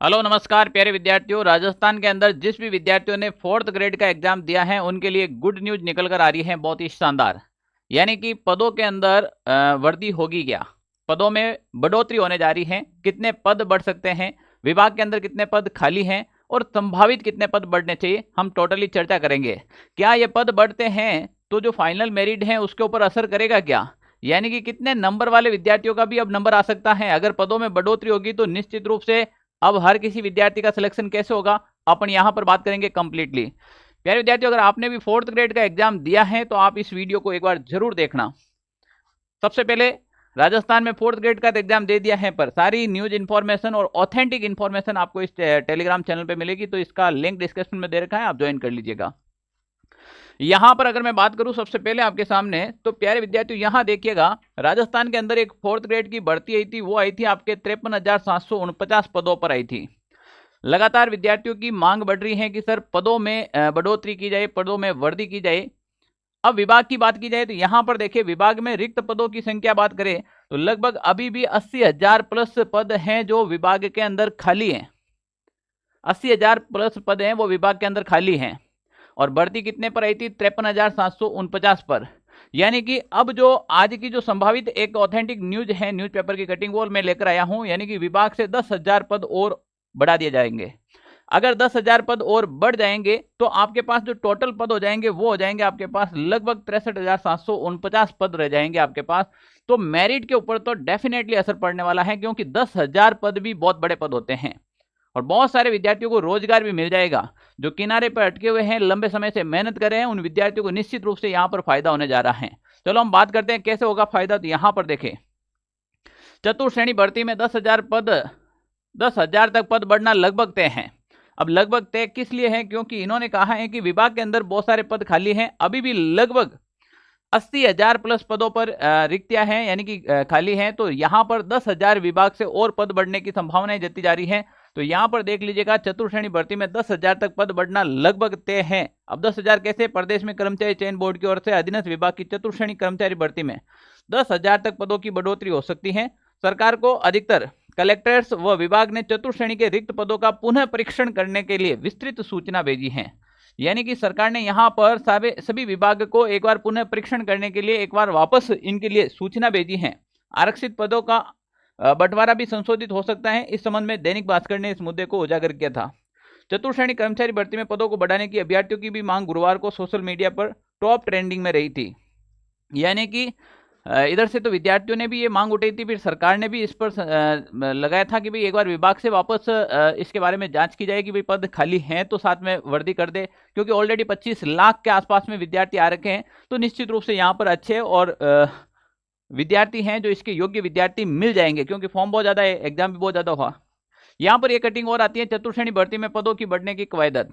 Hello नमस्कार प्यारे विद्यार्थियों। राजस्थान के अंदर जिस भी विद्यार्थियों ने 4th ग्रेड का एग्जाम दिया है उनके लिए गुड न्यूज निकल कर आ रही है, बहुत ही शानदार। यानी कि पदों के अंदर वृद्धि होगी क्या, पदों में बढ़ोतरी होने जा रही है। कितने पद बढ़ सकते हैं, विभाग के अंदर कितने पद खाली हैं और संभावित कितने पद बढ़ने चाहिए, हम टोटली चर्चा करेंगे। क्या ये पद बढ़ते हैं तो जो फाइनल मेरिट है उसके ऊपर असर करेगा क्या, यानी कि कितने नंबर वाले विद्यार्थियों का भी अब नंबर आ सकता है। अगर पदों में बढ़ोतरी होगी तो निश्चित रूप से अब हर किसी विद्यार्थी का सिलेक्शन कैसे होगा अपन यहां पर बात करेंगे कंप्लीटली। प्यारे विद्यार्थियों, अगर आपने भी 4th ग्रेड का एग्जाम दिया है तो आप इस वीडियो को एक बार जरूर देखना। सबसे पहले राजस्थान में 4th ग्रेड का एग्जाम दे दिया है, पर सारी न्यूज इंफॉर्मेशन और ऑथेंटिक इंफॉर्मेशन आपको इस टेलीग्राम चैनल पे मिलेगी, तो इसका लिंक डिस्क्रिप्शन में दे रखा है, आप ज्वाइन कर लीजिएगा। यहां पर अगर मैं बात करूं सबसे पहले आपके सामने, तो प्यारे विद्यार्थियों यहां देखिएगा, राजस्थान के अंदर एक 4th ग्रेड की भर्ती आई थी, वो आई थी आपके 53,749 पदों पर आई थी। लगातार विद्यार्थियों की मांग बढ़ रही है कि सर पदों में बढ़ोतरी की जाए, पदों में वृद्धि की जाए। अब विभाग की बात की जाए तो यहां पर देखिए, विभाग में रिक्त पदों की संख्या बात करें तो लगभग अभी भी 80,000 प्लस पद हैं जो विभाग के अंदर खाली हैं। 80,000 प्लस पद हैं वो विभाग के अंदर खाली हैं, और भर्ती कितने पर आई थी, 53,749 पर। यानी कि अब जो आज की जो संभावित एक ऑथेंटिक न्यूज है, न्यूज़पेपर की कटिंग, वो मैं लेकर आया हूं। यानी कि विभाग से 10,000 पद और बढ़ा दिए जाएंगे। अगर 10,000 पद और बढ़ जाएंगे तो आपके पास जो टोटल पद हो जाएंगे वो हो जाएंगे आपके पास लगभग 63,749 पद रह जाएंगे आपके पास। तो मेरिट के ऊपर तो डेफिनेटली असर पड़ने वाला है, क्योंकि 10,000 पद भी बहुत बड़े पद होते हैं, और बहुत सारे विद्यार्थियों को रोजगार भी मिल जाएगा। जो किनारे पर अटके हुए हैं, लंबे समय से मेहनत कर रहे हैं, उन विद्यार्थियों को निश्चित रूप से यहाँ पर फायदा होने जा रहा है। चलो हम बात करते हैं कैसे होगा फायदा। तो यहाँ पर देखें, चतुर्थ श्रेणी भर्ती में 10,000 तक पद बढ़ना लगभग तय है। अब लगभग तय किस लिए है, क्योंकि इन्होंने कहा है कि विभाग के अंदर बहुत सारे पद खाली हैं, अभी भी लगभग 80,000 प्लस पदों पर रिक्तियां हैं, यानी कि खाली हैं। तो यहां पर 10,000 विभाग से और पद बढ़ने की संभावनाएं जताई जा रही हैं। तो यहां पर देख लीजिएगा, चतुर्थ श्रेणी भर्ती में 10,000 तक पद बढ़ना लगभग तय है। अब 10,000 कैसे, प्रदेश में कर्मचारी चयन बोर्ड की ओर से अधीनस्थ विभाग की चतुर्थ श्रेणी कर्मचारी भर्ती में 10,000 तक पदों की बढ़ोतरी हो सकती है। सरकार को अधिकतर कलेक्टर्स व विभाग ने चतुर्थ श्रेणी के रिक्त पदों का पुनः परीक्षण करने के लिए विस्तृत सूचना भेजी है। यानी कि सरकार ने यहां पर सभी विभाग को एक बार पुनः परीक्षण करने के लिए एक बार वापस इनके लिए सूचना भेजी है। आरक्षित पदों का बंटवारा भी संशोधित हो सकता है। इस संबंध में दैनिक भास्कर ने इस मुद्दे को उजागर किया था। चतुर्थ श्रेणी कर्मचारी भर्ती में पदों को बढ़ाने की अभ्यर्थियों की भी मांग गुरुवार को सोशल मीडिया पर टॉप ट्रेंडिंग में रही थी। यानी कि इधर से तो विद्यार्थियों ने भी ये मांग उठाई थी, फिर सरकार ने भी इस पर लगाया था कि भाई एक बार विभाग से वापस इसके बारे में जांच की जाए कि भाई पद खाली हैं तो साथ में वृद्धि कर दे, क्योंकि ऑलरेडी 25 लाख के आसपास में विद्यार्थी आ रखे हैं। तो निश्चित रूप से यहाँ पर अच्छे और विद्यार्थी हैं जो इसके योग्य विद्यार्थी मिल जाएंगे, क्योंकि फॉर्म बहुत ज्यादा है, एग्जाम भी बहुत ज्यादा हुआ। यहाँ पर एक कटिंग और आती है, चतुर्थ श्रेणी भर्ती में पदों की बढ़ने की कवायदत,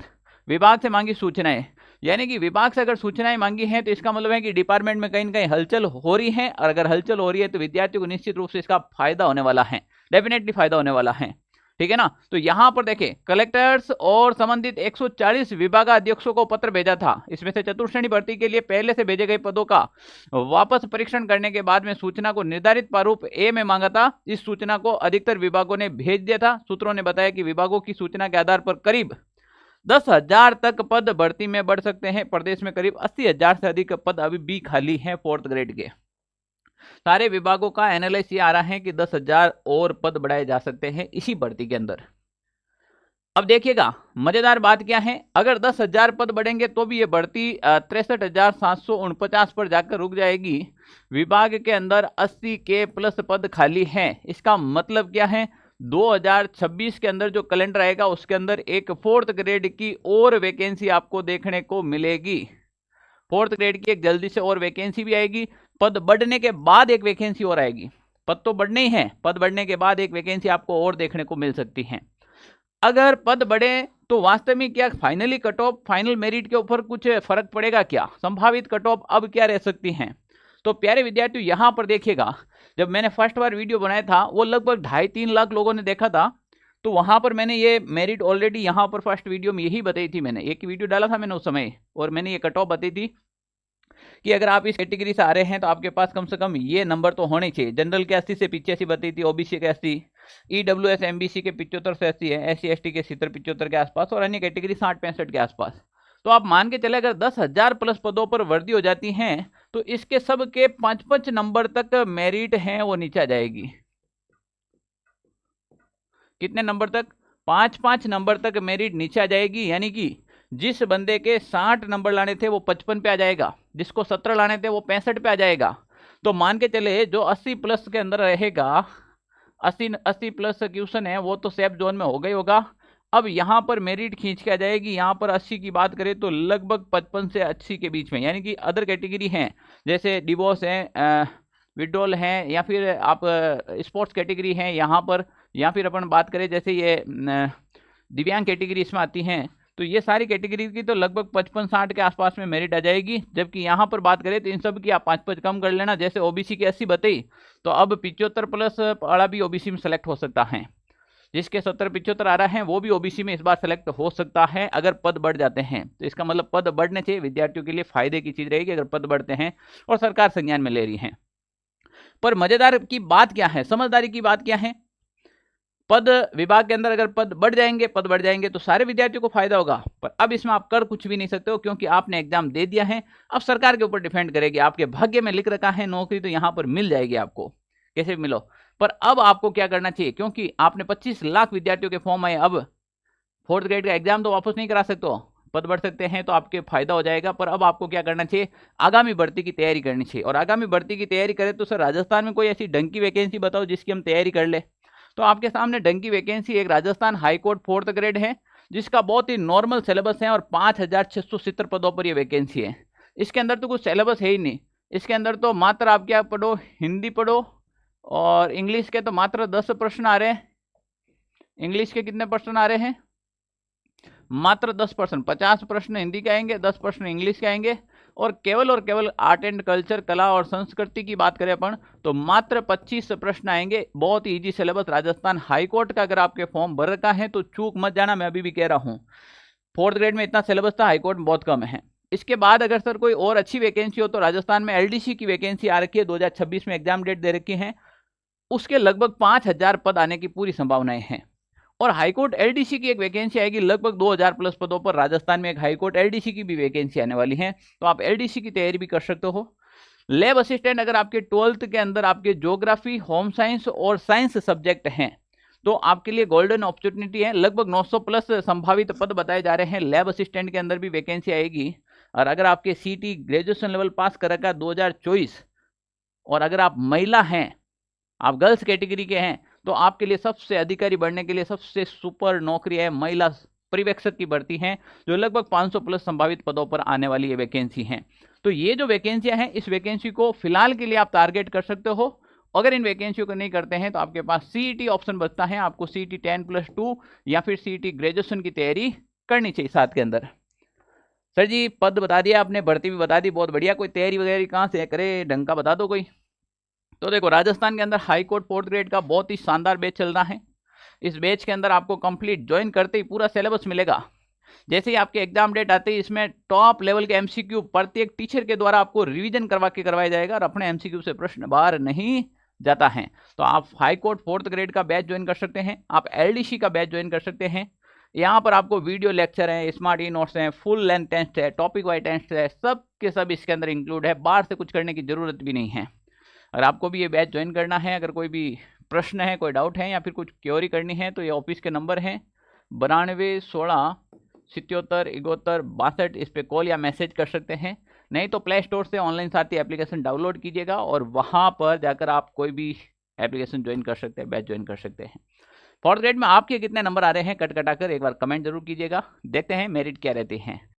विभाग से मांगी सूचनाएं। यानी कि विभाग से अगर सूचनाएं मांगी हैं तो इसका मतलब है कि डिपार्टमेंट में कहीं ना कहीं हलचल हो रही है, और अगर हलचल हो रही है तो विद्यार्थियों को निश्चित रूप से इसका फायदा होने वाला है, डेफिनेटली फायदा होने वाला है। ठीक है ना। तो यहां पर देखें, कलेक्टर्स और संबंधित 140 विभागाध्यक्षों को पत्र भेजा था। इसमें से चतुर्थ श्रेणी भर्ती के लिए पहले से भेजे गए पदों का वापस परीक्षण करने के बाद में सूचना को निर्धारित प्रारूप ए में मांगा था। इस सूचना को अधिकतर विभागों ने भेज दिया था। सूत्रों ने बताया कि विभागों की सूचना के आधार पर करीब 10,000 तक पद भर्ती में बढ़ सकते हैं। प्रदेश में करीब 80,000 से अधिक पद अभी भी खाली हैं 4th ग्रेड के। सारे विभागों का एनालिसिस ये आ रहा है कि 10,000 और पद बढ़ाए जा सकते हैं इसी भर्ती के अंदर। अब देखिएगा मजेदार बात क्या है, अगर 10,000 पद बढ़ेंगे तो भी ये बढ़ती 63,749 पर जाकर रुक जाएगी। विभाग के अंदर 80 के प्लस पद खाली हैं। इसका मतलब क्या है, 2026 के अंदर जो कैलेंडर आएगा उसके अंदर एक 4th ग्रेड की और वैकेंसी आपको देखने को मिलेगी। 4th ग्रेड की एक जल्दी से और वैकेंसी भी आएगी। पद बढ़ने के बाद एक वैकेंसी और आएगी। पद तो बढ़ने ही है, पद बढ़ने के बाद एक वैकेंसी आपको और देखने को मिल सकती है। अगर पद बढ़े तो वास्तव में क्या finally cut off, final merit के ऊपर कुछ फर्क पड़ेगा क्या, संभावित कट ऑफ अब क्या रह सकती हैं। तो प्यारे विद्यार्थियों यहां पर देखिएगा, जब मैंने फर्स्ट बार वीडियो बनाया था वो लगभग 2.5-3 लाख लोगों ने देखा था। तो वहां पर मैंने ये मेरिट ऑलरेडी यहां पर फर्स्ट वीडियो में यही बताई थी, मैंने एक वीडियो डाला था मैंने उस समय, और मैंने ये कट ऑफ बताई थी कि अगर आप इस कैटेगरी से आ रहे हैं तो आपके पास कम से कम ये नंबर तो होने चाहिए। जनरल के 80 से 85 बताई थी, ओबीसी के 80, EWS MBC के 75 से 80 है, SC ST के 70-75 के आसपास और अन्य कैटेगरी 60-65 के आसपास। तो आप मान के चले अगर 10,000 प्लस पदों पर वर्दी हो जाती हैं तो इसके सब के 5-5 नंबर तक मेरिट हैं वो नीचे आ जाएगी। कितने नंबर तक? 5-5 नंबर तक मेरिट नीचे आ जाएगी, यानी कि जिस बंदे के 60 नंबर लाने थे वो 55 पे आ जाएगा, जिसको 17 लाने थे वो 65 पे आ जाएगा। तो मान के चले जो 80 प्लस के अंदर रहेगा, 80 प्लस क्वेश्चन है वो तो सेफ जोन में हो गई होगा। अब यहाँ पर मेरिट खींच के आ जाएगी। यहाँ पर 80 की बात करें तो लगभग 55 से 80 के बीच में, यानी कि अदर कैटेगरी हैं जैसे डिवोर्स हैं, विड्रॉल हैं, या फिर आप स्पोर्ट्स कैटेगरी हैं यहाँ पर, या फिर अपन बात करें जैसे ये दिव्यांग कैटेगरी इसमें आती हैं, तो ये सारी कैटेगरी की तो लगभग 55-60 के आसपास में मेरिट आ जाएगी। जबकि यहाँ पर बात करें तो इन सब की आप 5-5 कम कर लेना। जैसे ओबीसी की 80 बताई तो अब 75 प्लस वाला भी ओबीसी में सेलेक्ट हो सकता है, जिसके 70-75 आ रहा है वो भी ओबीसी में इस बार सेलेक्ट हो सकता है अगर पद बढ़ जाते हैं। तो इसका मतलब पद बढ़ने चाहिए, विद्यार्थियों के लिए फायदे की चीज रहेगी अगर पद बढ़ते हैं और सरकार संज्ञान में ले रही है। पर मजेदार की बात क्या है, समझदारी की बात क्या है, पद विभाग के अंदर अगर पद बढ़ जाएंगे तो सारे विद्यार्थियों को फायदा होगा। पर अब इसमें आप कर कुछ भी नहीं सकते हो क्योंकि आपने एग्जाम दे दिया है। अब सरकार के ऊपर डिपेंड करेगी, आपके भाग्य में लिख रखा है नौकरी तो यहाँ पर मिल जाएगी आपको, कैसे भी मिलो। पर अब आपको क्या करना चाहिए, क्योंकि आपने 25 लाख विद्यार्थियों के फॉर्म आए, अब 4th ग्रेड का एग्जाम तो वापस नहीं करा सकते हो, पद बढ़ सकते हैं तो आपके फायदा हो जाएगा। पर अब आपको क्या करना चाहिए, आगामी भर्ती की तैयारी करनी चाहिए। और आगामी भर्ती की तैयारी करें तो सर राजस्थान में कोई ऐसी ढंग की वैकेंसी बताओ जिसकी हम तैयारी कर ले। तो आपके सामने ढंग की वैकेंसी एक राजस्थान हाईकोर्ट 4th ग्रेड है, जिसका बहुत ही नॉर्मल सिलेबस है और 5,670 पदों पर यह वैकेंसी है। इसके अंदर तो कुछ सिलेबस है ही नहीं, इसके अंदर तो मात्र आप क्या पढ़ो, हिंदी पढ़ो और इंग्लिश के तो मात्र 10 प्रश्न आ रहे हैं। इंग्लिश के कितने प्रश्न आ रहे हैं, मात्र 10%। 50 प्रश्न हिंदी के आएंगे, 10 प्रश्न इंग्लिश के आएंगे। और केवल आर्ट एंड कल्चर, कला और संस्कृति की बात करें अपन तो मात्र 25 प्रश्न आएंगे। बहुत ही इजी सिलेबस राजस्थान हाईकोर्ट का। अगर आपके फॉर्म भर रखा है तो चूक मत जाना, मैं अभी भी कह रहा हूँ। 4th ग्रेड में इतना सिलेबस था, हाईकोर्ट में बहुत कम है। इसके बाद अगर सर कोई और अच्छी वैकेंसी हो तो राजस्थान में LDC की वैकेंसी आ रखी है, 2026 में एग्जाम डेट दे रखी है, उसके लगभग 5,000 पद आने की पूरी संभावनाएं हैं। और हाईकोर्ट LDC की एक वैकेंसी आएगी लगभग 2,000 प्लस पदों पर। राजस्थान में एक हाईकोर्ट LDC की भी वैकेंसी आने वाली है, तो आप LDC की तैयारी भी कर सकते हो। लैब असिस्टेंट अगर आपके 12th के अंदर आपके ज्योग्राफी, होम साइंस और साइंस सब्जेक्ट हैं तो आपके लिए गोल्डन अपॉर्चुनिटी है। लगभग 900 प्लस संभावित पद बताए जा रहे हैं। लैब असिस्टेंट के अंदर भी वैकेंसी आएगी। और अगर आपके CT ग्रेजुएशन लेवल पास कर रखा 2024 और अगर आप महिला हैं, आप गर्ल्स कैटेगरी के हैं, तो आपके लिए सबसे अधिकारी बढ़ने के लिए सबसे सुपर नौकरी है महिला पर्यवेक्षक की भर्ती है, जो लगभग 500 प्लस संभावित पदों पर आने वाली ये वैकेंसी हैं। तो ये जो वैकेंसियां हैं, इस वैकेंसी को फिलहाल के लिए आप टारगेट कर सकते हो। अगर इन वैकेंसियों को नहीं करते हैं तो आपके पास CET ऑप्शन बचता है। आपको CET 10+2 या फिर CET ग्रेजुएशन की तैयारी करनी चाहिए साथ के अंदर। सर जी पद बता दिया आपने, भर्ती भी बता दी, बहुत बढ़िया। कोई तैयारी वगैरह कहाँ से करे, ढंग का बता दो कोई। तो देखो राजस्थान के अंदर हाईकोर्ट 4th ग्रेड का बहुत ही शानदार बैच चल रहा है। इस बैच के अंदर आपको कंप्लीट ज्वाइन करते ही पूरा सिलेबस मिलेगा। जैसे ही आपके एग्जाम डेट आते ही इसमें टॉप लेवल के MCQ प्रत्येक टीचर के द्वारा आपको रिवीजन करवाया जाएगा और अपने MCQ से प्रश्न बाहर नहीं जाता है। तो आप हाईकोर्ट 4th ग्रेड का बैच ज्वाइन कर सकते हैं, आप LDC का बैच ज्वाइन कर सकते हैं। यहाँ पर आपको वीडियो लेक्चर है, स्मार्ट नोट्स हैं, फुल लेंथ टेस्ट है, टॉपिक वाइज टेस्ट है, सब के सब इसके अंदर इंक्लूड है। बाहर से कुछ करने की जरूरत भी नहीं है। अगर आपको भी ये बैच ज्वाइन करना है, अगर कोई भी प्रश्न है, कोई डाउट है या फिर कुछ क्वेरी करनी है तो ये ऑफिस के नंबर हैं 92 16 77 71 62। इस पर कॉल या मैसेज कर सकते हैं। नहीं तो प्ले स्टोर से ऑनलाइन साथी एप्लीकेशन डाउनलोड कीजिएगा और वहाँ पर जाकर आप कोई भी एप्लीकेशन ज्वाइन कर सकते हैं, बैच ज्वाइन कर सकते हैं। 4th ग्रेड में आपके कितने नंबर आ रहे हैं कट कटाकर एक बार कमेंट जरूर कीजिएगा। देखते हैं मेरिट क्या रहती हैं।